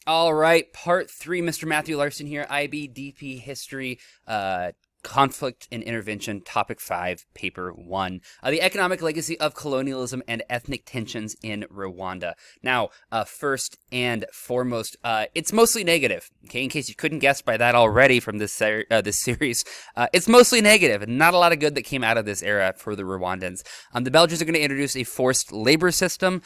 All right, part three. Mr. Matthew Larson here, IBDP History, Conflict and Intervention, Topic 5, Paper 1. The Economic Legacy of Colonialism and Ethnic Tensions in Rwanda. Now, first and foremost, it's mostly negative. Okay, in case you couldn't guess by that already from this series, it's mostly negative, and not a lot of good that came out of this era for the Rwandans. The Belgians are going to introduce a forced labor system.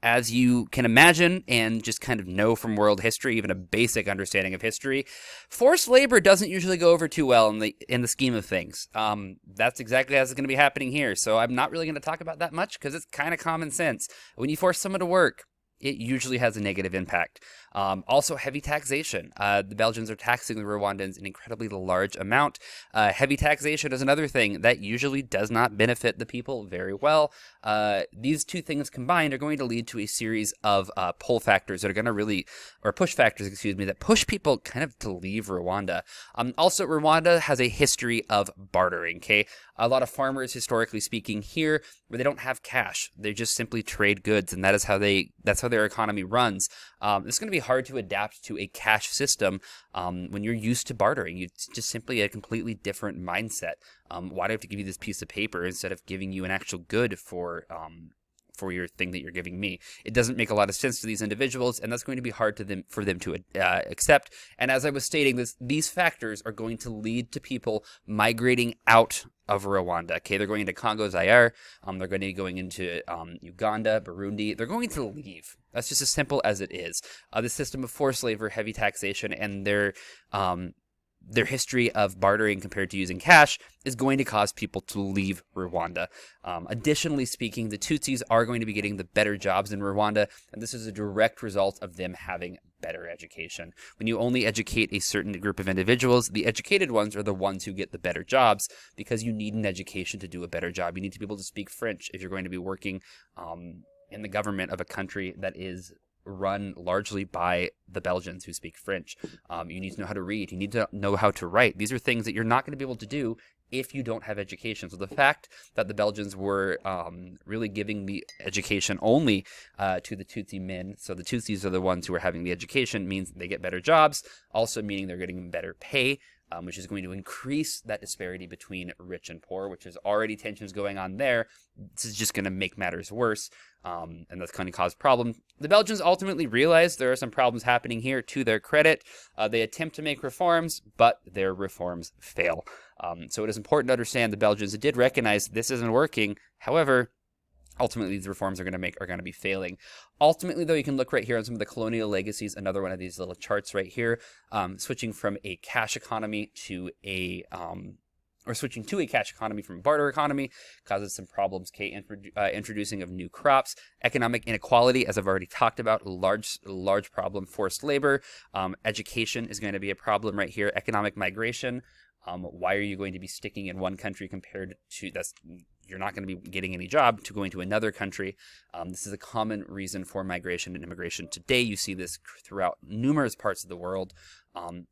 As you can imagine and just kind of know from world history, even a basic understanding of history, forced labor doesn't usually go over too well in the scheme of things. That's exactly as it's going to be happening here. So I'm not really going to talk about that much because it's kind of common sense. When you force someone to work, it usually has a negative impact. Also, heavy taxation. The Belgians are taxing the Rwandans an incredibly large amount. Heavy taxation is another thing that usually does not benefit the people very well. These two things combined are going to lead to a series of pull factors that are going to really, or push factors, excuse me, that push people kind of to leave Rwanda. Also, Rwanda has a history of bartering, okay? A lot of farmers, historically speaking, here, where they don't have cash. They just simply trade goods, and that's how their economy runs. It's going to be hard to adapt to a cash system when you're used to bartering. It's just simply a completely different mindset. Why do I have to give you this piece of paper instead of giving you an actual good for your thing that you're giving me? It doesn't make a lot of sense to these individuals, and that's going to be hard for them to accept. And as I was stating, these factors are going to lead to people migrating out of Rwanda. Okay, they're going into Congo, Zaire. They're going to be going into Uganda, Burundi. They're going to leave. That's just as simple as it is. The system of forced labor, heavy taxation, and their history of bartering compared to using cash is going to cause people to leave Rwanda. Additionally speaking, the Tutsis are going to be getting the better jobs in Rwanda, and this is a direct result of them having better education. When you only educate a certain group of individuals, the educated ones are the ones who get the better jobs because you need an education to do a better job. You need to be able to speak French if you're going to be working in the government of a country that is run largely by the Belgians who speak French. You need to know how to read. You need to know how to write. These are things that you're not going to be able to do if you don't have education. So the fact that the Belgians were really giving the education only to the Tutsi men, so the Tutsis are the ones who are having the education, means they get better jobs, also meaning they're getting better pay, which is going to increase that disparity between rich and poor, which is already tensions going on there. This is just going to make matters worse, and that's going to cause problems. The Belgians ultimately realize there are some problems happening here. To their credit, they attempt to make reforms, but their reforms fail. So it is important to understand the Belgians did recognize this isn't working. However, ultimately, these reforms are going to be failing. Ultimately, though, you can look right here on some of the colonial legacies. Another one of these little charts right here, switching from a cash economy to switching to a cash economy from a barter economy causes some problems. Introducing of new crops, economic inequality, as I've already talked about, large problem. Forced labor, education is going to be a problem right here. Economic migration. Why are you going to be sticking in one country compared to you're not going to be getting any job to going to another country. This is a common reason for migration and immigration today. You see this throughout numerous parts of the world.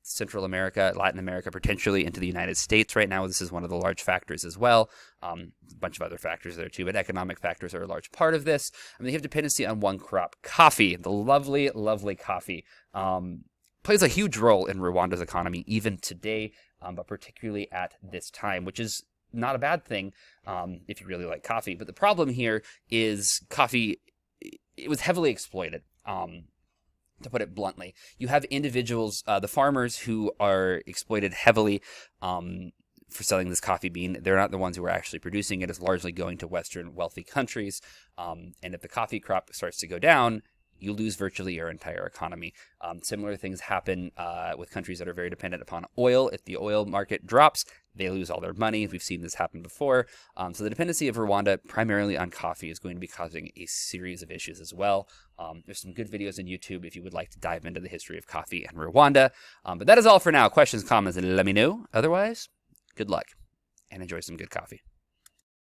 Central America, Latin America, potentially into the United States right now. This is one of the large factors as well. A bunch of other factors there too, but economic factors are a large part of this. I mean, you have dependency on one crop. Coffee, the lovely, lovely coffee, plays a huge role in Rwanda's economy even today, but particularly at this time, which is not a bad thing if you really like coffee. But the problem here is coffee, it was heavily exploited, to put it bluntly. You have individuals, the farmers, who are exploited heavily for selling this coffee bean. They're not the ones who are actually producing it. It's largely going to Western wealthy countries. And if the coffee crop starts to go down, you lose virtually your entire economy. Similar things happen with countries that are very dependent upon oil. If the oil market drops, they lose all their money. We've seen this happen before. So the dependency of Rwanda primarily on coffee is going to be causing a series of issues as well. There's some good videos on YouTube if you would like to dive into the history of coffee and Rwanda. But that is all for now. Questions, comments, and let me know. Otherwise, good luck and enjoy some good coffee.